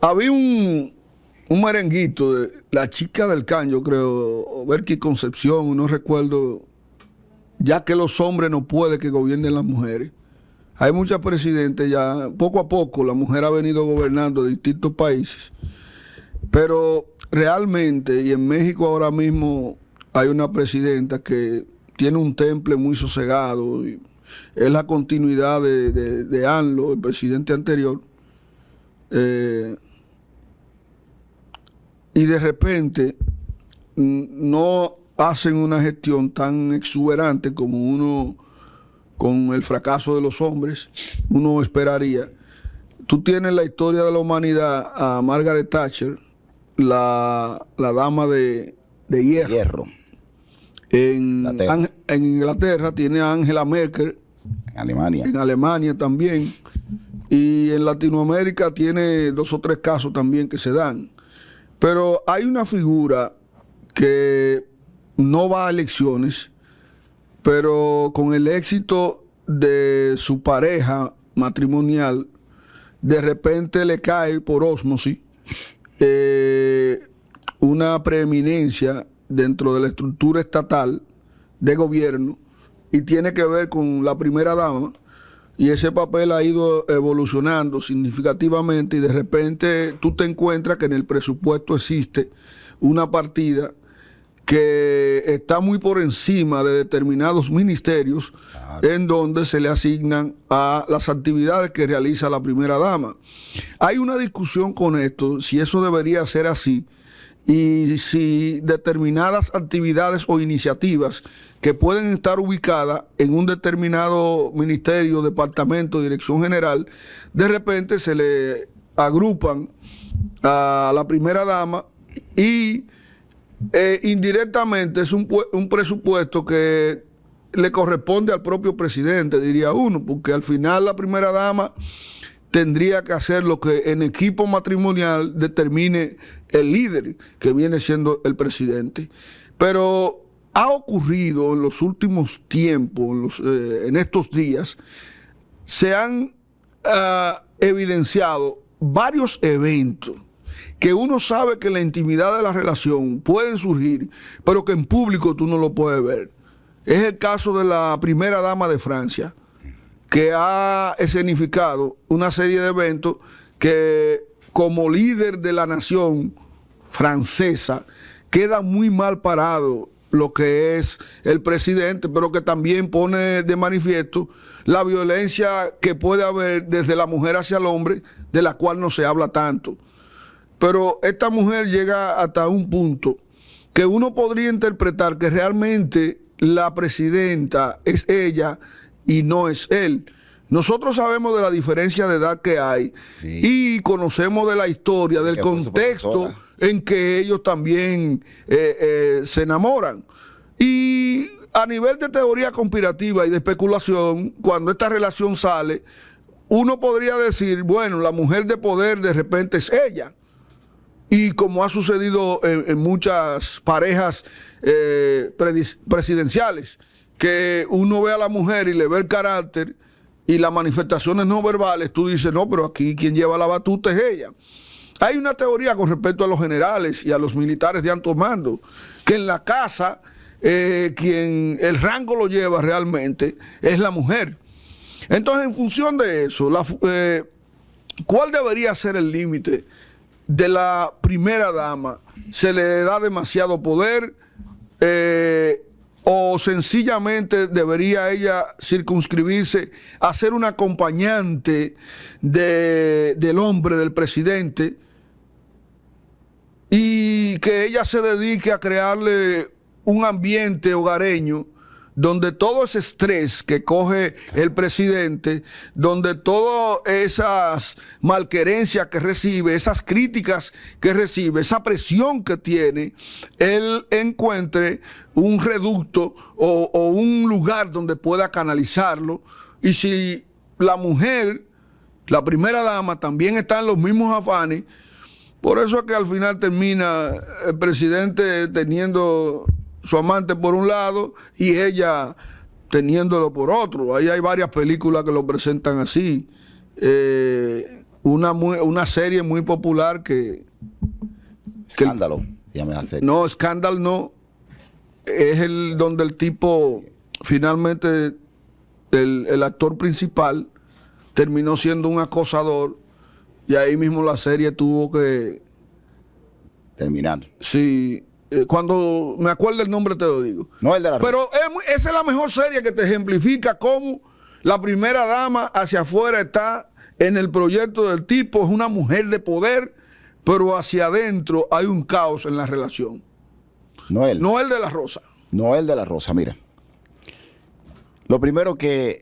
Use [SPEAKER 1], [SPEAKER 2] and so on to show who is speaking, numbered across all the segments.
[SPEAKER 1] Había un merenguito de La Chica del Can, yo creo, Berky Concepción, no recuerdo, ya que los hombres no pueden que gobiernen las mujeres. Hay muchas presidentes ya, poco a poco la mujer ha venido gobernando distintos países, pero realmente, y en México ahora mismo hay una presidenta que tiene un temple muy sosegado, y es la continuidad de ANLO, el presidente anterior, y de repente no hacen una gestión tan exuberante como uno, con el fracaso de los hombres, uno esperaría. Tú tienes la historia de la humanidad a Margaret Thatcher, la dama de hierro. En Inglaterra tiene a Angela Merkel. En Alemania también. Y en Latinoamérica tiene 2 o 3 casos también que se dan. Pero hay una figura que no va a elecciones, pero con el éxito de su pareja matrimonial, de repente le cae por ósmosis una preeminencia dentro de la estructura estatal de gobierno, y tiene que ver con la primera dama, y ese papel ha ido evolucionando significativamente, y de repente tú te encuentras que en el presupuesto existe una partida que está muy por encima de determinados ministerios, claro, en donde se le asignan a las actividades que realiza la primera dama. Hay una discusión con esto, si eso debería ser así, y si determinadas actividades o iniciativas que pueden estar ubicadas en un determinado ministerio, departamento, dirección general, de repente se le agrupan a la primera dama, y indirectamente es un presupuesto que le corresponde al propio presidente, diría uno, porque al final la primera dama tendría que hacer lo que en equipo matrimonial determine el líder, que viene siendo el presidente. Pero ha ocurrido en los últimos tiempos, en estos días, se han evidenciado varios eventos que uno sabe que en la intimidad de la relación pueden surgir, pero que en público tú no lo puedes ver. Es el caso de la primera dama de Francia, que ha escenificado una serie de eventos que, como líder de la nación francesa, queda muy mal parado lo que es el presidente, pero que también pone de manifiesto la violencia que puede haber desde la mujer hacia el hombre, de la cual no se habla tanto. Pero esta mujer llega hasta un punto que uno podría interpretar que realmente la presidenta es ella y no es él. Nosotros sabemos de la diferencia de edad que hay, sí, y conocemos de la historia, del contexto en que ellos también se enamoran. Y a nivel de teoría conspirativa y de especulación, cuando esta relación sale, uno podría decir, bueno, la mujer de poder de repente es ella. Y como ha sucedido en muchas parejas presidenciales, que uno ve a la mujer y le ve el carácter y las manifestaciones no verbales, tú dices, no, pero aquí quien lleva la batuta es ella. Hay una teoría con respecto a los generales y a los militares de alto mando, que en la casa quien el rango lo lleva realmente es la mujer. Entonces, en función de eso, ¿cuál debería ser el límite de la primera dama? ¿Se le da demasiado poder o sencillamente debería ella circunscribirse a ser una acompañante del hombre, del presidente, y que ella se dedique a crearle un ambiente hogareño donde todo ese estrés que coge el presidente, donde todas esas malquerencias que recibe, esas críticas que recibe, esa presión que tiene, él encuentre un reducto o un lugar donde pueda canalizarlo? Y si la mujer, la primera dama, también está en los mismos afanes, por eso es que al final termina el presidente teniendo su amante por un lado y ella teniéndolo por otro. Ahí hay varias películas que lo presentan así. una serie muy popular
[SPEAKER 2] Escándalo, llame la serie.
[SPEAKER 1] no, Scandal no, es donde el tipo finalmente, el actor principal terminó siendo un acosador y ahí mismo la serie tuvo que
[SPEAKER 2] Terminar.
[SPEAKER 1] sí, cuando me acuerdo el nombre te lo digo.
[SPEAKER 2] No el de la
[SPEAKER 1] Pero esa es la mejor serie que te ejemplifica cómo la primera dama hacia afuera está en el proyecto del tipo, es una mujer de poder, pero hacia adentro hay un caos en la relación.
[SPEAKER 2] Noel.
[SPEAKER 1] No el de la Rosa.
[SPEAKER 2] Noel de la Rosa, mira. Lo primero que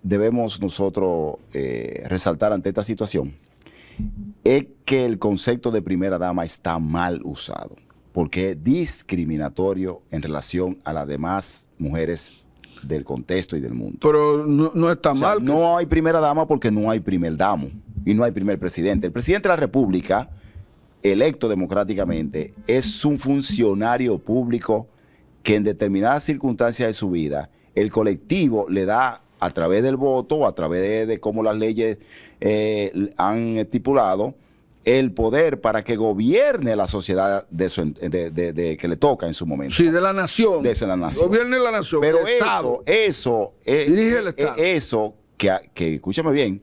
[SPEAKER 2] debemos nosotros resaltar ante esta situación es que el concepto de primera dama está mal usado, porque es discriminatorio en relación a las demás mujeres del contexto y del mundo.
[SPEAKER 1] Pero no está
[SPEAKER 2] O sea,
[SPEAKER 1] mal.
[SPEAKER 2] no hay primera dama porque no hay primer damo y no hay primer presidente. El presidente de la República, electo democráticamente, es un funcionario público que en determinadas circunstancias de su vida, el colectivo le da a través del voto o a través de cómo las leyes han estipulado el poder para que gobierne la sociedad que le toca en su momento.
[SPEAKER 1] Sí, de la nación.
[SPEAKER 2] De la nación.
[SPEAKER 1] Gobierne la nación.
[SPEAKER 2] Pero
[SPEAKER 1] el Estado.
[SPEAKER 2] dirige
[SPEAKER 1] el Estado.
[SPEAKER 2] Eso que escúchame bien,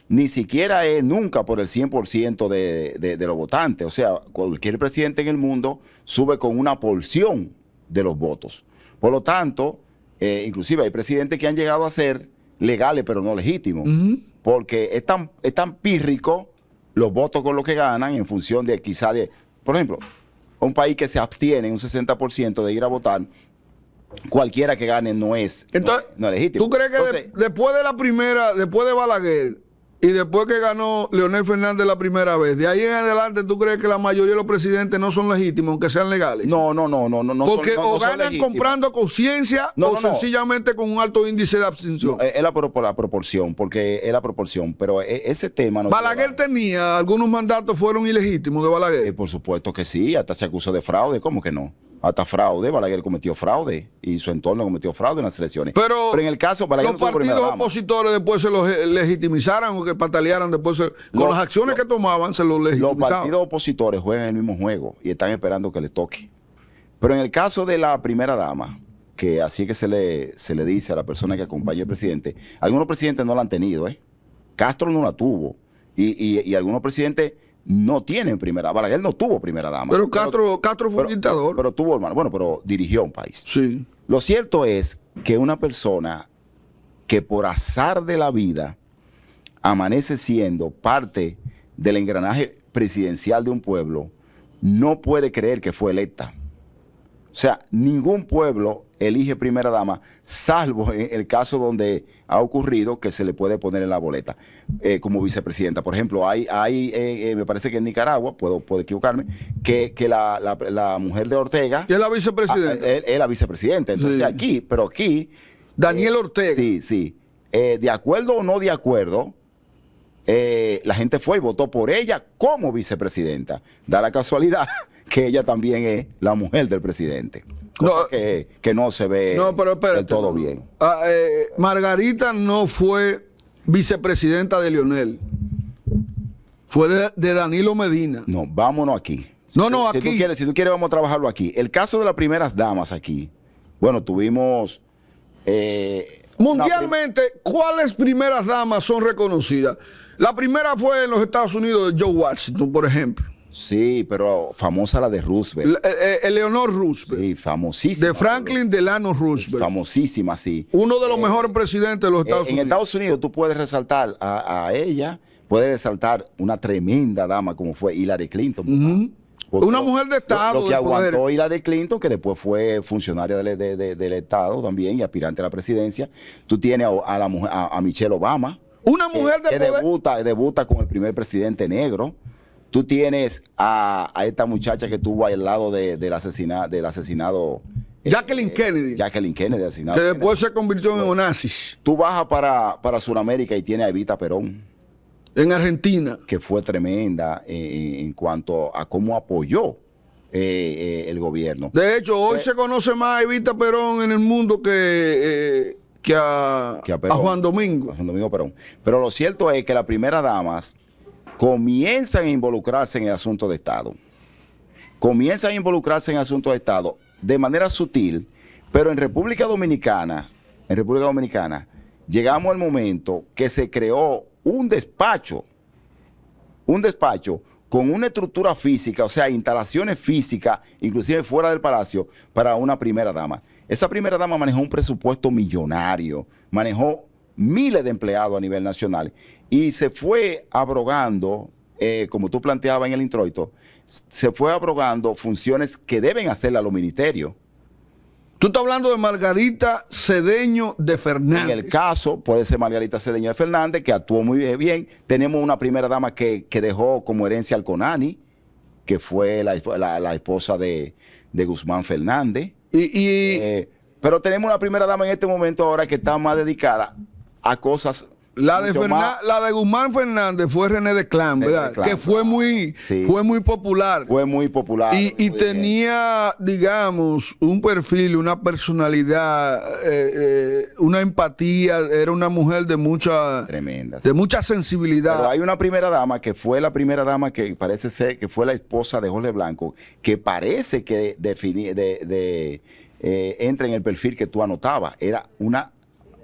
[SPEAKER 2] ni siquiera es nunca por el 100% de los votantes. O sea, cualquier presidente en el mundo sube con una porción de los votos. Por lo tanto, inclusive hay presidentes que han llegado a ser legales pero no legítimos, porque es tan pírrico los votos con los que ganan en función de quizá de, por ejemplo, un país que se abstiene un 60% de ir a votar, cualquiera que gane no es legítimo.
[SPEAKER 1] ¿Tú crees que
[SPEAKER 2] Entonces,
[SPEAKER 1] después de la primera, después de Balaguer y después que ganó Leonel Fernández la primera vez, de ahí en adelante tú crees que la mayoría de los presidentes no son legítimos, aunque sean legales?
[SPEAKER 2] No.
[SPEAKER 1] Porque
[SPEAKER 2] no
[SPEAKER 1] o
[SPEAKER 2] son
[SPEAKER 1] ganan
[SPEAKER 2] legítimos.
[SPEAKER 1] comprando conciencia o sencillamente con un alto índice de abstención.
[SPEAKER 2] No, es la proporción, porque es la proporción, pero ese tema no.
[SPEAKER 1] Balaguer tenía, algunos mandatos fueron ilegítimos de Balaguer.
[SPEAKER 2] Por supuesto que sí, hasta se acusó de fraude, ¿cómo que no? Hasta fraude, Balaguer cometió fraude y su entorno cometió fraude en las elecciones.
[SPEAKER 1] Pero
[SPEAKER 2] en el caso, Balaguer
[SPEAKER 1] los partidos opositores después se los legitimizaran o que patalearan después, con las acciones que tomaban se los legitimizaban.
[SPEAKER 2] Los partidos opositores juegan el mismo juego y están esperando que les toque. Pero en el caso de la primera dama, que así que se le dice a la persona que acompaña al presidente, algunos presidentes no la han tenido, Castro no la tuvo y algunos presidentes no tienen primera dama. Balaguer no tuvo primera dama.
[SPEAKER 1] Pero Castro fue un dictador.
[SPEAKER 2] Pero tuvo, hermano, pero dirigió un país.
[SPEAKER 1] Sí.
[SPEAKER 2] Lo cierto es que una persona que por azar de la vida amanece siendo parte del engranaje presidencial de un pueblo, no puede creer que fue electa. O sea, ningún pueblo elige primera dama, salvo en el caso donde ha ocurrido que se le puede poner en la boleta como vicepresidenta. Por ejemplo, me parece que en Nicaragua, puedo equivocarme, que la mujer de Ortega
[SPEAKER 1] ¿Y es la vicepresidenta?
[SPEAKER 2] es la vicepresidenta. Entonces aquí...
[SPEAKER 1] Daniel Ortega.
[SPEAKER 2] Sí. De acuerdo o no de acuerdo, la gente fue y votó por ella como vicepresidenta. Da la casualidad que ella también es la mujer del presidente. Cosa que no se ve del todo bien.
[SPEAKER 1] Margarita no fue vicepresidenta de Leonel. Fue de Danilo Medina.
[SPEAKER 2] No, vámonos aquí.
[SPEAKER 1] Aquí.
[SPEAKER 2] Si tú quieres, vamos a trabajarlo aquí. El caso de las primeras damas aquí. Bueno, tuvimos...
[SPEAKER 1] Mundialmente, ¿cuáles primeras damas son reconocidas? La primera fue en los Estados Unidos de Joe Washington, por ejemplo.
[SPEAKER 2] Sí, pero famosa la de Roosevelt.
[SPEAKER 1] Eleanor Roosevelt.
[SPEAKER 2] Sí, famosísima.
[SPEAKER 1] De Franklin Delano Roosevelt.
[SPEAKER 2] Famosísima, sí.
[SPEAKER 1] Uno de los mejores presidentes de los Estados Unidos.
[SPEAKER 2] En Estados Unidos tú puedes resaltar a ella, puedes resaltar una tremenda dama como fue Hillary Clinton.
[SPEAKER 1] Una mujer de Estado.
[SPEAKER 2] Lo que aguantó Hillary Clinton, que después fue funcionaria del Estado también y aspirante a la presidencia. Tú tienes a Michelle Obama.
[SPEAKER 1] Una mujer de
[SPEAKER 2] poder. Debuta con el primer presidente negro. Tú tienes a esta muchacha que estuvo al lado del asesinado.
[SPEAKER 1] Jacqueline Kennedy.
[SPEAKER 2] Jacqueline Kennedy, asesinado.
[SPEAKER 1] Que después se convirtió en neonazis.
[SPEAKER 2] Tú bajas para Sudamérica y tienes a Evita Perón.
[SPEAKER 1] En Argentina.
[SPEAKER 2] Que fue tremenda en cuanto a cómo apoyó el gobierno.
[SPEAKER 1] De hecho, hoy se conoce más a Evita Perón en el mundo que a Juan Domingo.
[SPEAKER 2] A Juan Domingo Perón. Pero lo cierto es que las primeras damas comienzan a involucrarse en el asunto de Estado. Comienzan a involucrarse en asuntos de Estado de manera sutil, pero en República Dominicana, llegamos al momento que se creó un despacho con una estructura física, o sea, instalaciones físicas, inclusive fuera del palacio, para una primera dama. Esa primera dama manejó un presupuesto millonario, manejó miles de empleados a nivel nacional y se fue abrogando, como tú planteabas en el introito, se fue abrogando funciones que deben hacerle a los ministerios.
[SPEAKER 1] Tú estás hablando de Margarita Cedeño de Fernández.
[SPEAKER 2] En el caso, puede ser Margarita Cedeño de Fernández, que actuó muy bien. Tenemos una primera dama que dejó como herencia al CONANI, que fue la esposa de Guzmán Fernández. Pero tenemos una primera dama en este momento ahora que está más dedicada a cosas...
[SPEAKER 1] La de Guzmán Fernández fue René de Clan, ¿verdad? Que fue muy popular.
[SPEAKER 2] Fue muy popular.
[SPEAKER 1] Y tenía, digamos, un perfil, una personalidad, una empatía. Era una mujer de mucha...
[SPEAKER 2] Tremenda.
[SPEAKER 1] De mucha sensibilidad.
[SPEAKER 2] Pero hay una primera dama que fue la primera dama que parece ser que fue la esposa de Jorge Blanco, que parece que entra en el perfil que tú anotabas. Era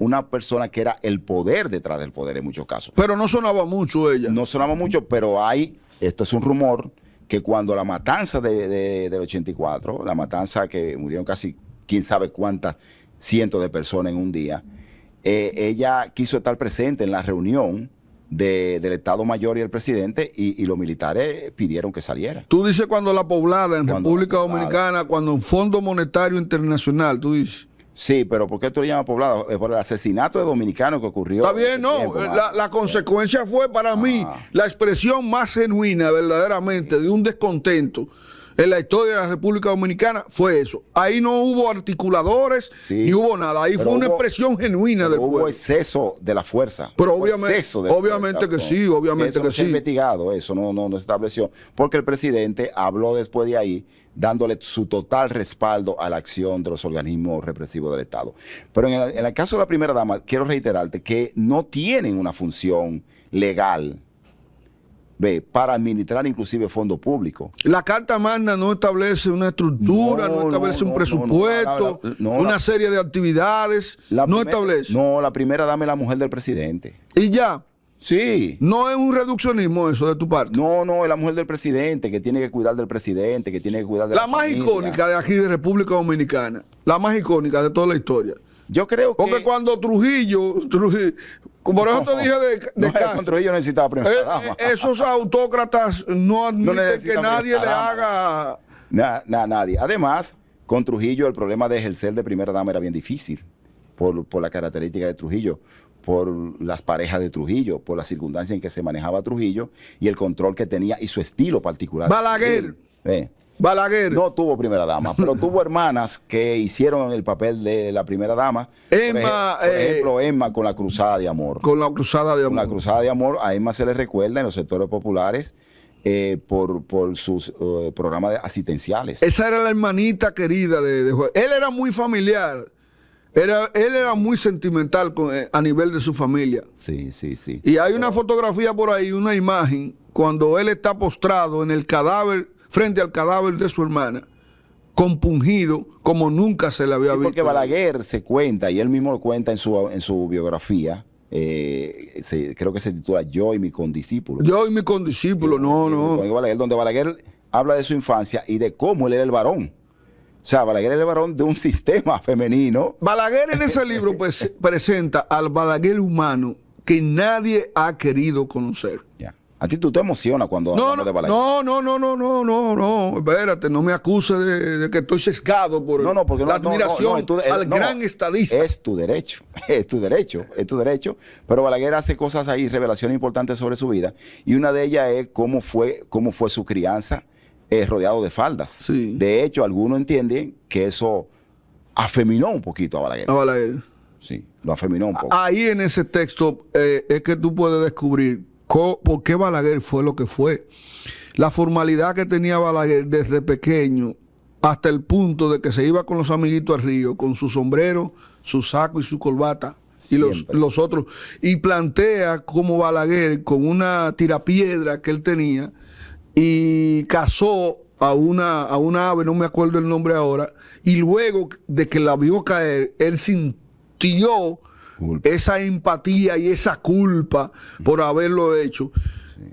[SPEAKER 2] una persona que era el poder detrás del poder en muchos casos.
[SPEAKER 1] Pero no sonaba mucho ella.
[SPEAKER 2] No sonaba mucho, pero esto es un rumor, que cuando la matanza del 84, la matanza que murieron casi quién sabe cuántas cientos de personas en un día, ella quiso estar presente en la reunión del Estado Mayor y el presidente y los militares pidieron que saliera.
[SPEAKER 1] Tú dices cuando la poblada en República Dominicana, cuando en Fondo Monetario Internacional, tú dices...
[SPEAKER 2] Sí, pero ¿por qué tú le llamas poblado? Por el asesinato de dominicanos que ocurrió.
[SPEAKER 1] Está bien, no. La consecuencia fue para mí la expresión más genuina, verdaderamente, de un descontento en la historia de la República Dominicana, fue eso. Ahí no hubo articuladores, ni hubo nada. Ahí fue una expresión genuina del pueblo.
[SPEAKER 2] Hubo exceso de la fuerza.
[SPEAKER 1] Pero obviamente que sí, obviamente que sí.
[SPEAKER 2] Investigado, eso no se estableció. Porque el presidente habló después de ahí, dándole su total respaldo a la acción de los organismos represivos del Estado. Pero en el caso de la primera dama, quiero reiterarte que no tienen una función legal para administrar inclusive fondos públicos.
[SPEAKER 1] La Carta Magna no establece una estructura, no establece un presupuesto, una serie de actividades, no establece.
[SPEAKER 2] No, la primera dama es la mujer del presidente.
[SPEAKER 1] ¿Y ya?
[SPEAKER 2] Sí.
[SPEAKER 1] ¿No es un reduccionismo eso de tu parte?
[SPEAKER 2] No, es la mujer del presidente, que tiene que cuidar del presidente, que tiene que cuidar de la
[SPEAKER 1] más
[SPEAKER 2] familia.
[SPEAKER 1] Icónica de aquí de República Dominicana, la más icónica de toda la historia.
[SPEAKER 2] Yo creo que...
[SPEAKER 1] Porque cuando Trujillo por eso te dije
[SPEAKER 2] con Trujillo necesitaba primera dama.
[SPEAKER 1] Esos autócratas no admiten que nadie le haga...
[SPEAKER 2] Nadie. Además, con Trujillo el problema de ejercer de primera dama era bien difícil, por la característica de Trujillo, por las parejas de Trujillo, por las circunstancias en que se manejaba Trujillo y el control que tenía y su estilo particular.
[SPEAKER 1] Balaguer
[SPEAKER 2] no tuvo primera dama, pero tuvo hermanas que hicieron el papel de la primera dama.
[SPEAKER 1] Emma,
[SPEAKER 2] por ejemplo, Emma con la Cruzada de Amor.
[SPEAKER 1] Con la Cruzada de Amor.
[SPEAKER 2] Con la Cruzada de Amor, a Emma se le recuerda en los sectores populares por sus programas asistenciales.
[SPEAKER 1] Esa era la hermanita querida de Juan. Él era muy familiar. Él era muy sentimental a nivel de su familia.
[SPEAKER 2] Sí.
[SPEAKER 1] Y hay una fotografía por ahí, una imagen, cuando él está postrado en el cadáver, frente al cadáver de su hermana, compungido como nunca se le había visto.
[SPEAKER 2] Porque Balaguer se cuenta, y él mismo lo cuenta en su biografía, creo que se titula Yo y mi condiscípulo.
[SPEAKER 1] Yo y mi condiscípulo,
[SPEAKER 2] donde Balaguer habla de su infancia y de cómo él era el varón. O sea, Balaguer era el varón de un sistema femenino. Balaguer
[SPEAKER 1] en ese libro pues, presenta al Balaguer humano que nadie ha querido conocer.
[SPEAKER 2] Ya. A ti tú te emocionas cuando hablamos de Balaguer.
[SPEAKER 1] No, espérate, no me acuses de que estoy sesgado por la admiración al gran estadista.
[SPEAKER 2] Es tu derecho. Pero Balaguer hace cosas ahí, revelaciones importantes sobre su vida, y una de ellas es cómo fue su crianza rodeado de faldas.
[SPEAKER 1] Sí.
[SPEAKER 2] De hecho, algunos entienden que eso afeminó un poquito a Balaguer. Sí, lo afeminó un poco.
[SPEAKER 1] Ahí en ese texto es que tú puedes descubrir por qué Balaguer fue lo que fue. La formalidad que tenía Balaguer desde pequeño hasta el punto de que se iba con los amiguitos al río, con su sombrero, su saco y su corbata, y los otros, y plantea como Balaguer con una tirapiedra que él tenía y cazó a una ave, no me acuerdo el nombre ahora, y luego de que la vio caer, él sintió esa empatía y esa culpa por haberlo hecho.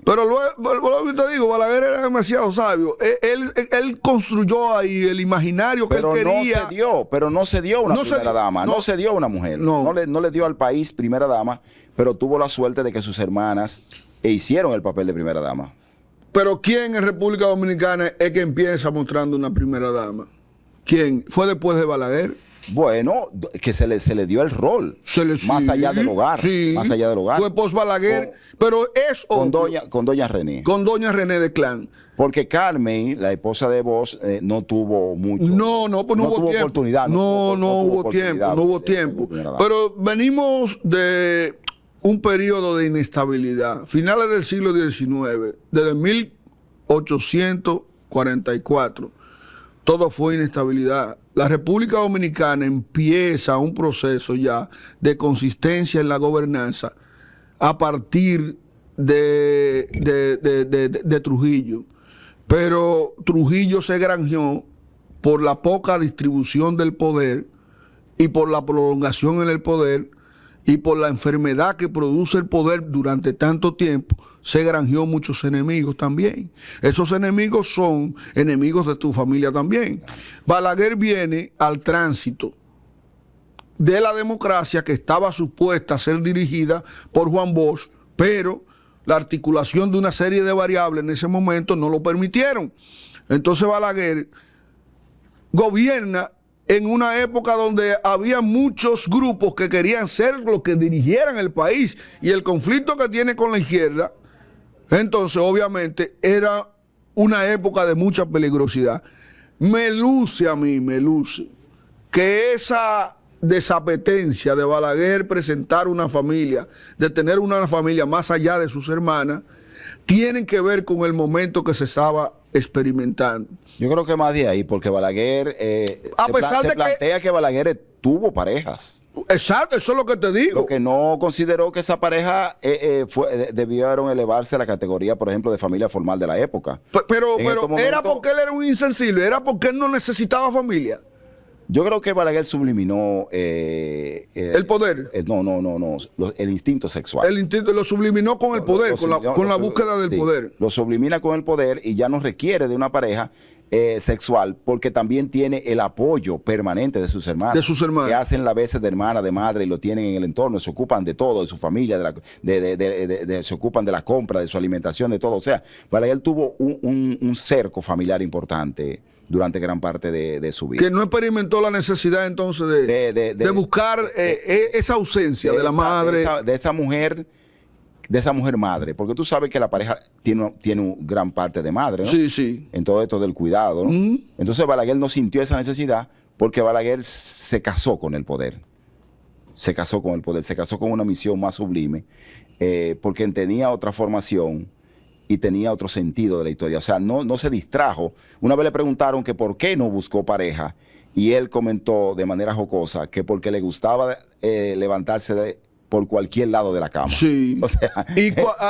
[SPEAKER 1] Pero luego te digo, Balaguer era demasiado sabio. Él construyó ahí el imaginario que él quería.
[SPEAKER 2] Pero no se dio una primera dama, no se dio una mujer. No le dio al país primera dama, pero tuvo la suerte de que sus hermanas hicieron el papel de primera dama.
[SPEAKER 1] Pero ¿quién en República Dominicana es que empieza mostrando una primera dama? ¿Quién? ¿Fue después de Balaguer?
[SPEAKER 2] Bueno, que se le dio el rol, más allá del hogar, más allá del hogar.
[SPEAKER 1] Fue post Balaguer, pero es
[SPEAKER 2] con doña René.
[SPEAKER 1] Con doña René de Clan.
[SPEAKER 2] Porque Carmen, la esposa de Bosch, no tuvo mucho.
[SPEAKER 1] Pues no hubo tiempo.
[SPEAKER 2] Oportunidad.
[SPEAKER 1] No hubo tiempo. Pero venimos de un periodo de inestabilidad. Finales del siglo XIX, desde 1844, todo fue inestabilidad. La República Dominicana empieza un proceso ya de consistencia en la gobernanza a partir de Trujillo. Pero Trujillo se granjeó por la poca distribución del poder y por la prolongación en el poder y por la enfermedad que produce el poder durante tanto tiempo, se granjeó muchos enemigos también. Esos enemigos son enemigos de tu familia también. Balaguer viene al tránsito de la democracia que estaba supuesta a ser dirigida por Juan Bosch, pero la articulación de una serie de variables en ese momento no lo permitieron. Entonces Balaguer gobierna en una época donde había muchos grupos que querían ser los que dirigieran el país, y el conflicto que tiene con la izquierda, entonces obviamente era una época de mucha peligrosidad. Me luce que esa desapetencia de Balaguer presentar una familia, de tener una familia más allá de sus hermanas, tienen que ver con el momento que se estaba experimentando.
[SPEAKER 2] Yo creo que más de ahí, porque Balaguer plantea que Balaguer tuvo parejas.
[SPEAKER 1] Exacto, eso es lo que te digo.
[SPEAKER 2] Lo que no consideró que esa pareja debieron elevarse a la categoría, por ejemplo, de familia formal de la época.
[SPEAKER 1] Pero ¿era porque él era un insensible? ¿Era porque él no necesitaba familia?
[SPEAKER 2] Yo creo que Balaguer subliminó
[SPEAKER 1] el poder.
[SPEAKER 2] El instinto sexual.
[SPEAKER 1] El instinto lo subliminó con el poder, con la búsqueda del poder.
[SPEAKER 2] Lo sublimina con el poder y ya no requiere de una pareja sexual, porque también tiene el apoyo permanente de sus hermanos. Que hacen la veces de hermana, de madre, y lo tienen en el entorno, se ocupan de todo, de su familia, se ocupan de la compra, de su alimentación, de todo. O sea, Balaguer tuvo un cerco familiar importante durante gran parte de su vida.
[SPEAKER 1] Que no experimentó la necesidad entonces de buscar esa ausencia de la madre.
[SPEAKER 2] De esa mujer madre, porque tú sabes que la pareja tiene gran parte de madre, ¿no?
[SPEAKER 1] Sí.
[SPEAKER 2] En todo esto del cuidado, ¿no? Entonces Balaguer no sintió esa necesidad porque Balaguer se casó con el poder. Se casó con una misión más sublime, porque tenía otra formación y tenía otro sentido de la historia. O sea, no se distrajo. Una vez le preguntaron que por qué no buscó pareja, y él comentó de manera jocosa que porque le gustaba levantarse por cualquier lado de la cama.
[SPEAKER 1] Sí.
[SPEAKER 2] O sea,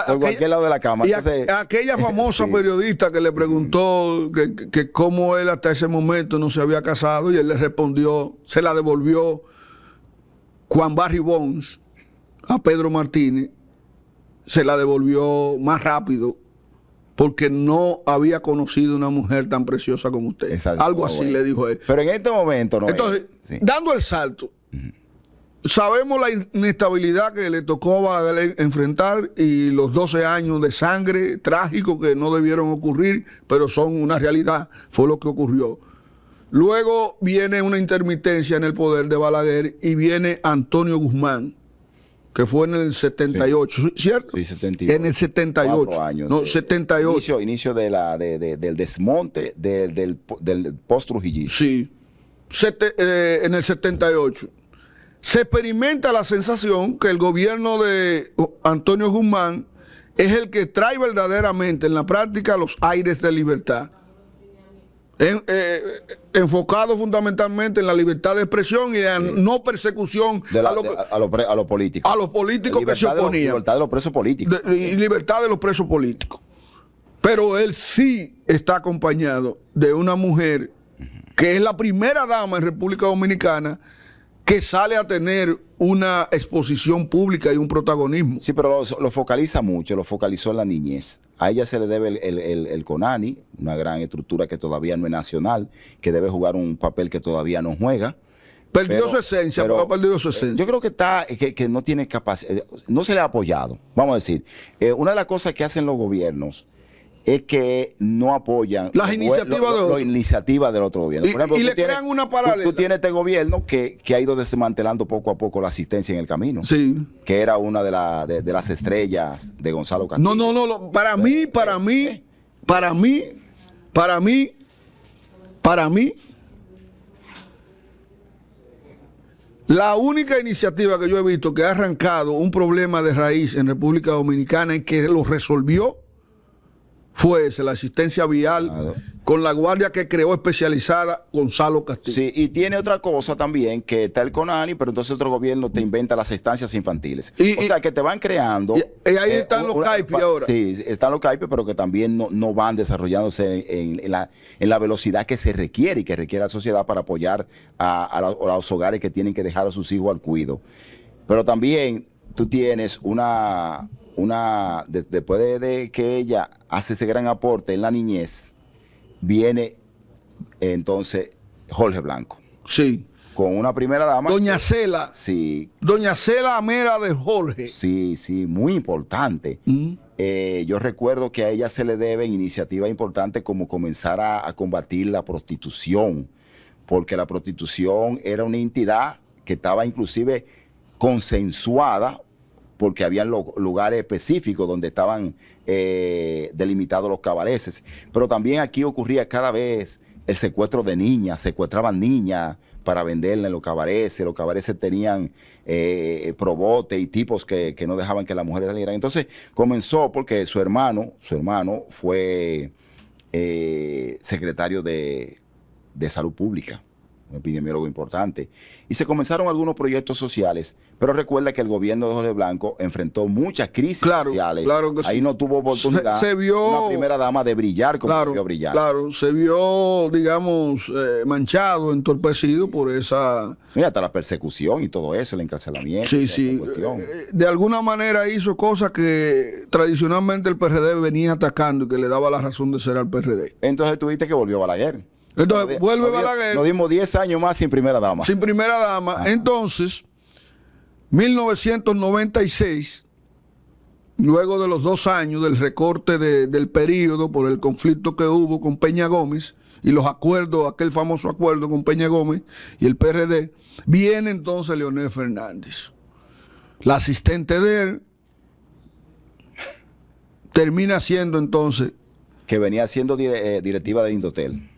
[SPEAKER 2] por cualquier lado de la cama.
[SPEAKER 1] Y entonces, aquella famosa periodista que le preguntó que cómo él hasta ese momento no se había casado, y él le respondió, se la devolvió Juan Barry Bones a Pedro Martínez, se la devolvió más rápido porque no había conocido una mujer tan preciosa como usted. Exacto. Algo así le dijo él.
[SPEAKER 2] Pero en este momento no.
[SPEAKER 1] Entonces, dando el salto, sabemos la inestabilidad que le tocó a Balaguer enfrentar y los 12 años de sangre trágicos que no debieron ocurrir, pero son una realidad, fue lo que ocurrió. Luego viene una intermitencia en el poder de Balaguer y viene Antonio Guzmán, que fue en el 78, ¿cierto?
[SPEAKER 2] Sí, 78.
[SPEAKER 1] En el 78.
[SPEAKER 2] 4 años.
[SPEAKER 1] No, 78.
[SPEAKER 2] Inicio del desmonte del post-trujillismo.
[SPEAKER 1] Sí. En el 78. Se experimenta la sensación que el gobierno de Antonio Guzmán es el que trae verdaderamente en la práctica los aires de libertad. enfocado fundamentalmente en la libertad de expresión y la no persecución
[SPEAKER 2] a los políticos.
[SPEAKER 1] A los políticos que se oponían.
[SPEAKER 2] Libertad de los presos políticos.
[SPEAKER 1] Y libertad de los presos políticos. Pero él sí está acompañado de una mujer que es la primera dama en República Dominicana que sale a tener una exposición pública y un protagonismo.
[SPEAKER 2] Sí, pero lo focaliza mucho, lo focalizó en la niñez. A ella se le debe el CONANI, una gran estructura que todavía no es nacional, que debe jugar un papel que todavía no juega.
[SPEAKER 1] Perdió su esencia, ha perdido su esencia.
[SPEAKER 2] Yo creo que no tiene capacidad, no se le ha apoyado. Vamos a decir, una de las cosas que hacen los gobiernos es que no apoyan
[SPEAKER 1] las iniciativas
[SPEAKER 2] del otro gobierno.
[SPEAKER 1] Por ejemplo, y le crean una paralela.
[SPEAKER 2] Tú tienes este gobierno que ha ido desmantelando poco a poco la asistencia en el camino.
[SPEAKER 1] Sí.
[SPEAKER 2] Que era una de las estrellas de Gonzalo Castillo.
[SPEAKER 1] No. Para mí, la única iniciativa que yo he visto que ha arrancado un problema de raíz en República Dominicana y que lo resolvió fue la asistencia vial con la guardia que creó especializada Gonzalo Castillo.
[SPEAKER 2] Sí, y tiene otra cosa también, que está el CONANI, pero entonces otro gobierno te inventa las estancias infantiles. O sea, que te van creando...
[SPEAKER 1] Y ahí están los CAIPI ahora.
[SPEAKER 2] Sí, están los CAIPI, pero que también no van desarrollándose en la velocidad que se requiere y que requiere la sociedad para apoyar a los hogares que tienen que dejar a sus hijos al cuido. Pero también tú tienes después de que ella hace ese gran aporte en la niñez, viene entonces Jorge Blanco.
[SPEAKER 1] Sí.
[SPEAKER 2] Con una primera dama.
[SPEAKER 1] Doña Cela.
[SPEAKER 2] Sí.
[SPEAKER 1] Doña Cela Amera de Jorge.
[SPEAKER 2] Sí, muy importante. Yo recuerdo que a ella se le deben iniciativas importantes como comenzar a combatir la prostitución, porque la prostitución era una entidad que estaba inclusive consensuada, porque había lugares específicos donde estaban delimitados los cabarets. Pero también aquí ocurría cada vez el secuestro de niñas, secuestraban niñas para venderla en los cabarets. Los cabarets tenían probotes y tipos que no dejaban que las mujeres salieran. Entonces comenzó porque su hermano fue secretario de Salud Pública, un epidemiólogo importante, y se comenzaron algunos proyectos sociales, pero recuerda que el gobierno de Jorge Blanco enfrentó muchas crisis sociales.
[SPEAKER 1] Claro que
[SPEAKER 2] ahí
[SPEAKER 1] sí.
[SPEAKER 2] no tuvo oportunidad
[SPEAKER 1] se vio,
[SPEAKER 2] una primera dama de brillar como debió brillar.
[SPEAKER 1] Claro, se vio, digamos, manchado, entorpecido por esa...
[SPEAKER 2] Mira, hasta la persecución y todo eso, el encarcelamiento.
[SPEAKER 1] Sí. De alguna manera hizo cosas que tradicionalmente el PRD venía atacando y que le daba la razón de ser al PRD.
[SPEAKER 2] Entonces tuviste que volvió Balaguer.
[SPEAKER 1] Entonces vuelve Balaguer.
[SPEAKER 2] Nos dimos 10 años más sin primera dama.
[SPEAKER 1] Sin primera dama. Ajá. Entonces, 1996, luego de los 2 años del recorte del periodo por el conflicto que hubo con Peña Gómez y los acuerdos, aquel famoso acuerdo con Peña Gómez y el PRD, viene entonces Leonel Fernández. La asistente de él termina siendo entonces...
[SPEAKER 2] Que venía siendo directiva del Indotel.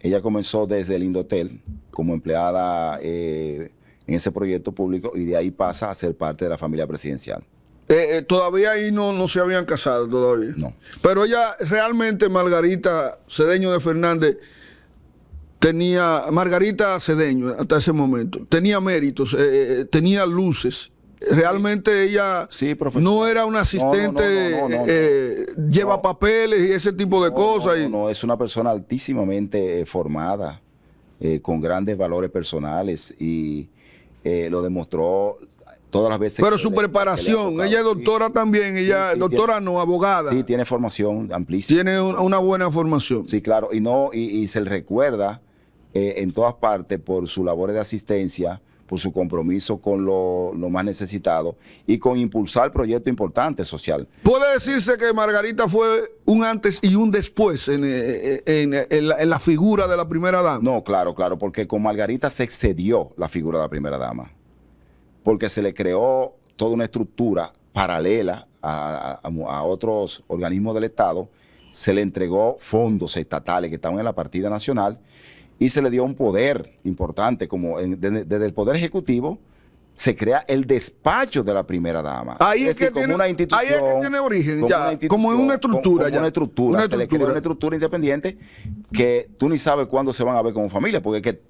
[SPEAKER 2] Ella comenzó desde el Indotel como empleada en ese proyecto público y de ahí pasa a ser parte de la familia presidencial.
[SPEAKER 1] Todavía ahí no se habían casado todavía.
[SPEAKER 2] No.
[SPEAKER 1] Pero ella realmente, Margarita Cedeño de Fernández, Margarita Cedeño hasta ese momento, tenía méritos, tenía luces. Realmente ella no era una asistente, lleva papeles y ese tipo de cosas.
[SPEAKER 2] No, es una persona altísimamente formada, con grandes valores personales y lo demostró todas las veces.
[SPEAKER 1] Pero su preparación, ella es doctora también, doctora no, abogada.
[SPEAKER 2] Sí, tiene formación amplísima.
[SPEAKER 1] Tiene una buena formación.
[SPEAKER 2] Sí, claro, y se le recuerda en todas partes por su labor de asistencia, por su compromiso con lo más necesitado y con impulsar proyectos importantes social.
[SPEAKER 1] ¿Puede decirse que Margarita fue un antes y un después en la figura de la primera dama?
[SPEAKER 2] No, claro, porque con Margarita se excedió la figura de la primera dama, porque se le creó toda una estructura paralela a otros organismos del Estado, se le entregó fondos estatales que estaban en la partida nacional, y se le dio un poder importante, como desde el Poder Ejecutivo se crea el despacho de la primera dama.
[SPEAKER 1] Ahí es
[SPEAKER 2] decir,
[SPEAKER 1] que
[SPEAKER 2] como
[SPEAKER 1] tiene,
[SPEAKER 2] una institución,
[SPEAKER 1] ahí es que tiene origen, ya, como en una estructura.
[SPEAKER 2] Como
[SPEAKER 1] ya.
[SPEAKER 2] una estructura,
[SPEAKER 1] Una
[SPEAKER 2] se le crea una estructura independiente que tú ni sabes cuándo se van a ver como familia, porque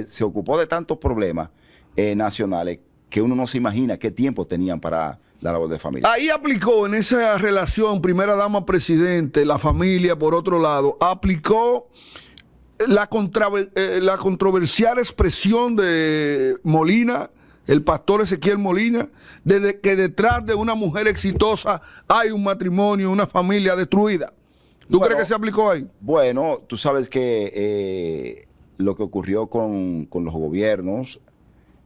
[SPEAKER 2] se ocupó de tantos problemas nacionales que uno no se imagina qué tiempo tenían para la labor de familia.
[SPEAKER 1] Ahí aplicó en esa relación primera dama presidente, la familia por otro lado, aplicó la controversial expresión de Molina, el pastor Ezequiel Molina, de que detrás de una mujer exitosa hay un matrimonio, una familia destruida. ¿Tú crees que se aplicó ahí?
[SPEAKER 2] Bueno, tú sabes que lo que ocurrió con los gobiernos,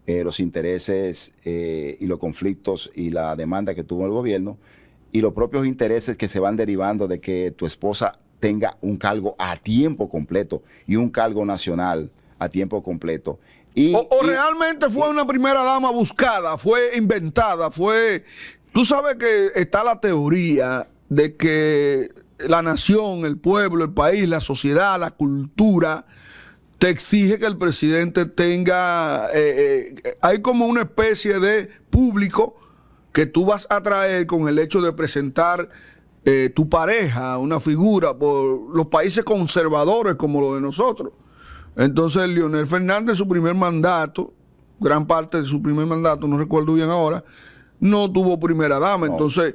[SPEAKER 2] los intereses y los conflictos y la demanda que tuvo el gobierno y los propios intereses que se van derivando de que tu esposa tenga un cargo a tiempo completo y un cargo nacional a tiempo completo. O
[SPEAKER 1] realmente fue una primera dama buscada, fue inventada, fue... Tú sabes que está la teoría de que la nación, el pueblo, el país, la sociedad, la cultura, te exige que el presidente tenga... hay como una especie de público que tú vas a atraer con el hecho de presentar tu pareja, una figura, por los países conservadores como los de nosotros. Entonces Leonel Fernández, su primer mandato, gran parte de su primer mandato, no recuerdo bien ahora, no tuvo primera dama. No. Entonces,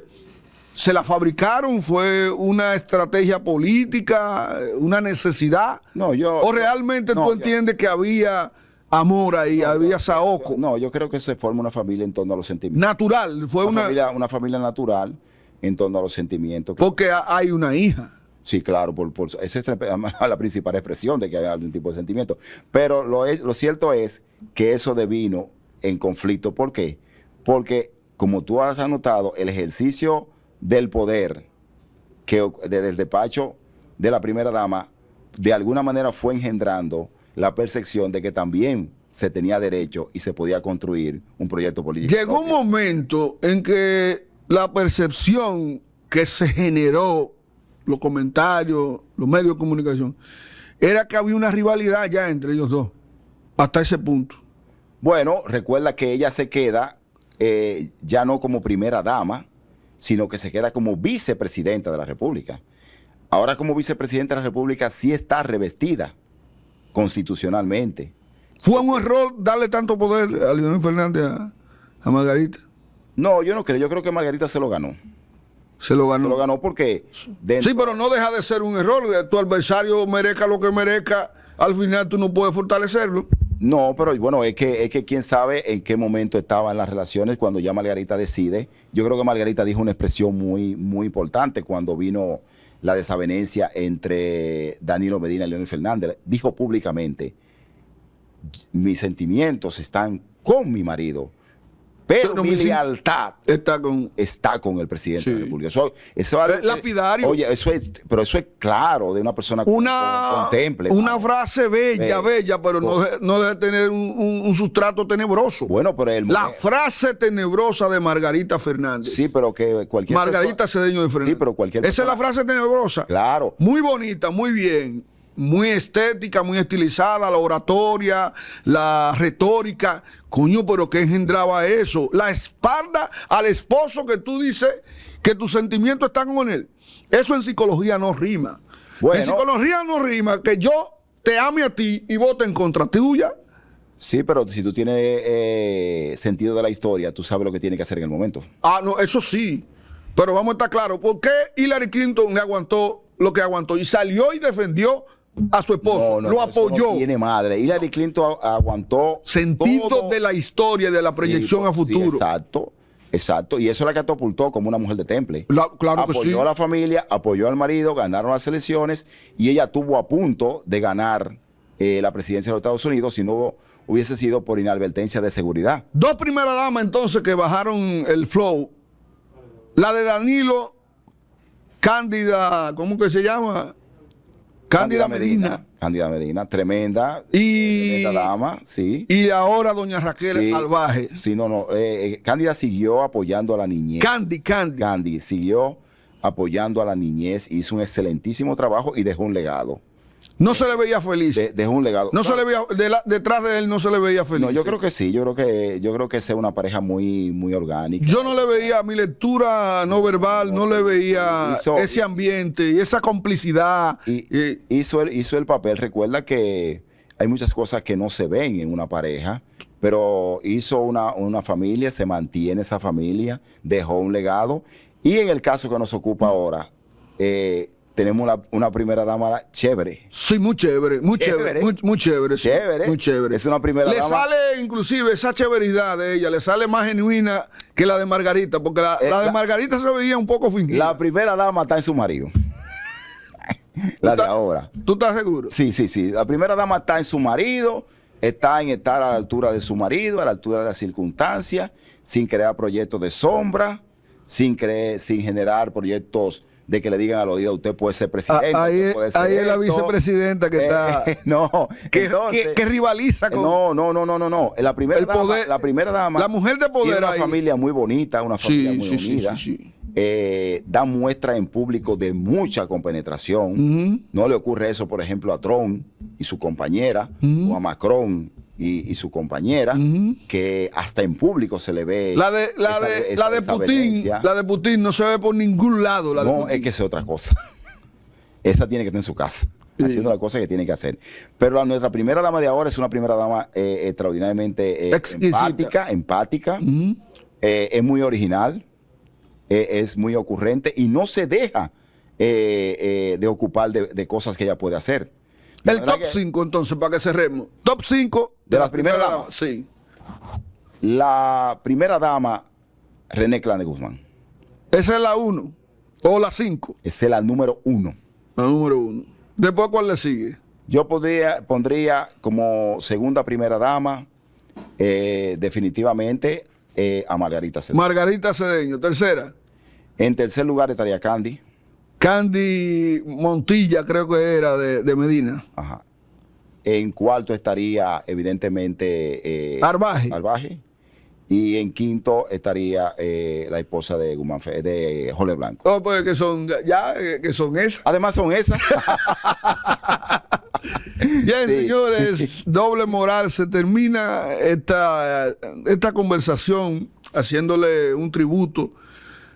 [SPEAKER 1] se la fabricaron, fue una estrategia política, una necesidad. ¿O realmente tú entiendes que había amor ahí, había saoco?
[SPEAKER 2] No, yo creo que se forma una familia en torno a los sentimientos.
[SPEAKER 1] Natural, fue
[SPEAKER 2] una familia natural en torno a los sentimientos.
[SPEAKER 1] Porque hay una hija.
[SPEAKER 2] Sí, claro, esa es la principal expresión de que hay algún tipo de sentimiento. Pero lo cierto es que eso devino en conflicto. ¿Por qué? Porque, como tú has anotado, el ejercicio del poder desde el despacho de la primera dama, de alguna manera fue engendrando la percepción de que también se tenía derecho y se podía construir un proyecto político.
[SPEAKER 1] Llegó un momento en que la percepción que se generó, los comentarios, los medios de comunicación, era que había una rivalidad ya entre ellos dos, hasta ese punto.
[SPEAKER 2] Bueno, recuerda que ella se queda ya no como primera dama, sino que se queda como vicepresidenta de la República. Ahora como vicepresidenta de la República sí está revestida constitucionalmente.
[SPEAKER 1] ¿Fue un error darle tanto poder a Leonel Fernández a Margarita?
[SPEAKER 2] No, yo no creo. Yo creo que Margarita se lo ganó.
[SPEAKER 1] Se lo ganó.
[SPEAKER 2] Se lo ganó porque...
[SPEAKER 1] Sí, pero no deja de ser un error. Tu adversario merezca lo que merezca, al final tú no puedes fortalecerlo.
[SPEAKER 2] No, pero bueno, es que quién sabe en qué momento estaban las relaciones cuando ya Margarita decide. Yo creo que Margarita dijo una expresión muy, muy importante cuando vino la desavenencia entre Danilo Medina y Leonel Fernández. Dijo públicamente: mis sentimientos están con mi marido, pero mi lealtad está con el presidente de la República. Eso es
[SPEAKER 1] lapidario.
[SPEAKER 2] Oye, pero eso es claro de una persona que contemple.
[SPEAKER 1] Una frase bella, pero no debe tener un sustrato tenebroso.
[SPEAKER 2] Bueno, pero
[SPEAKER 1] la frase tenebrosa de Margarita Fernández.
[SPEAKER 2] Sí, pero que cualquier
[SPEAKER 1] Margarita Cedeño de Fernández.
[SPEAKER 2] Sí, pero cualquier
[SPEAKER 1] Esa es la frase tenebrosa.
[SPEAKER 2] Claro.
[SPEAKER 1] Muy bonita, muy bien. Muy estética, muy estilizada, la oratoria, la retórica. Coño, pero ¿qué engendraba eso? La espalda al esposo que tú dices que tus sentimientos están con él. Eso en psicología no rima. Bueno, en psicología no rima que yo te ame a ti y vote en contra tuya.
[SPEAKER 2] Sí, pero si tú tienes sentido de la historia, tú sabes lo que tienes que hacer en el momento.
[SPEAKER 1] Ah, no, eso sí. Pero vamos a estar claros. ¿Por qué Hillary Clinton le aguantó lo que aguantó y salió y defendió a su esposo? Lo apoyó.
[SPEAKER 2] Eso no tiene madre. Hillary Clinton aguantó
[SPEAKER 1] sentido de la historia y de la proyección a futuro.
[SPEAKER 2] Sí, exacto. Y eso la catapultó como una mujer de temple.
[SPEAKER 1] Claro que sí.
[SPEAKER 2] Apoyó a la familia, apoyó al marido, ganaron las elecciones y ella estuvo a punto de ganar la presidencia de los Estados Unidos si no hubiese sido por inadvertencia de seguridad.
[SPEAKER 1] Dos primeras damas entonces que bajaron el flow. La de Danilo, Cándida, ¿cómo que se llama? Cándida Medina.
[SPEAKER 2] Cándida Medina, tremenda dama, sí.
[SPEAKER 1] Y ahora doña Raquel Albaje.
[SPEAKER 2] Sí, Cándida siguió apoyando a la niñez. Candy siguió apoyando a la niñez, hizo un excelentísimo trabajo y dejó un legado.
[SPEAKER 1] No se le veía feliz.
[SPEAKER 2] Dejó un legado.
[SPEAKER 1] No se le veía, detrás de él no se le veía feliz.
[SPEAKER 2] No, yo creo que sí, yo creo que es una pareja muy orgánica.
[SPEAKER 1] Yo no le veía, mi lectura no verbal, no le veía ese ambiente y esa complicidad.
[SPEAKER 2] Hizo el papel. Recuerda que hay muchas cosas que no se ven en una pareja, pero hizo una familia, se mantiene esa familia, dejó un legado. Y en el caso que nos ocupa ahora, tenemos una primera dama chévere.
[SPEAKER 1] Sí, muy chévere, muy chévere, muy chévere. Sí, muy chévere.
[SPEAKER 2] Es una primera dama.
[SPEAKER 1] Le sale inclusive esa chéveridad de ella, le sale más genuina que la de Margarita, porque la de Margarita se veía un poco fingida.
[SPEAKER 2] La primera dama está en su marido. La de ahora.
[SPEAKER 1] ¿Tú estás seguro?
[SPEAKER 2] Sí. La primera dama está en su marido, está en estar a la altura de su marido, a la altura de las circunstancias, sin crear proyectos de sombra, sin generar proyectos de que le digan al oído, usted puede ser presidente.
[SPEAKER 1] Ahí es la
[SPEAKER 2] esto.
[SPEAKER 1] vicepresidenta que está.
[SPEAKER 2] No,
[SPEAKER 1] que rivaliza con.
[SPEAKER 2] No. La primera dama.
[SPEAKER 1] La mujer de poder.
[SPEAKER 2] Tiene una familia muy bonita, una familia muy unida.
[SPEAKER 1] Sí.
[SPEAKER 2] Da muestra en público de mucha compenetración. No le ocurre eso, por ejemplo, a Trump y su compañera, o a Macron y su compañera, que hasta en público se le ve
[SPEAKER 1] la de Putin no se ve por ningún lado.
[SPEAKER 2] No, es que es otra cosa. Esa tiene que estar en su casa, haciendo la cosa que tiene que hacer. Pero nuestra primera dama de ahora es una primera dama extraordinariamente empática, es muy original, es muy ocurrente y no se deja de ocupar de cosas que ella puede hacer.
[SPEAKER 1] El top 5, entonces, para que cerremos. Top 5
[SPEAKER 2] de las primeras damas.
[SPEAKER 1] Sí.
[SPEAKER 2] La primera dama, René Clan de Guzmán.
[SPEAKER 1] Esa es la 1. O la 5.
[SPEAKER 2] Esa es la número 1.
[SPEAKER 1] La número 1. Después, ¿cuál le sigue?
[SPEAKER 2] Yo pondría como segunda primera dama, definitivamente, a Margarita Cedeño.
[SPEAKER 1] Margarita Cedeño. Tercera.
[SPEAKER 2] En tercer lugar estaría Candy
[SPEAKER 1] Montilla, creo que era de Medina.
[SPEAKER 2] Ajá. En cuarto estaría, evidentemente,
[SPEAKER 1] Arbaje.
[SPEAKER 2] Y en quinto estaría la esposa de Guzmán, de Jorge Blanco.
[SPEAKER 1] Oh, pues que son esas.
[SPEAKER 2] Además son esas.
[SPEAKER 1] Bien, sí. Señores, Doble Moral, se termina esta conversación haciéndole un tributo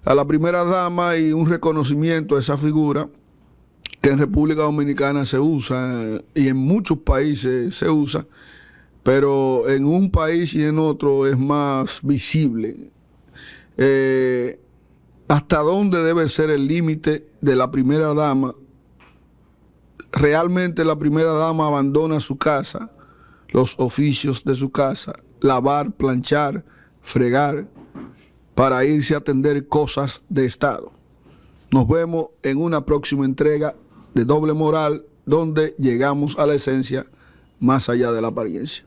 [SPEAKER 1] a la primera dama y un reconocimiento a esa figura que en República Dominicana se usa y en muchos países se usa, pero en un país y en otro es más visible. ¿Hasta dónde debe ser el límite de la primera dama? ¿Realmente la primera dama abandona su casa, los oficios de su casa, lavar, planchar, fregar, para irse a atender cosas de Estado? Nos vemos en una próxima entrega de Doble Moral, donde llegamos a la esencia más allá de la apariencia.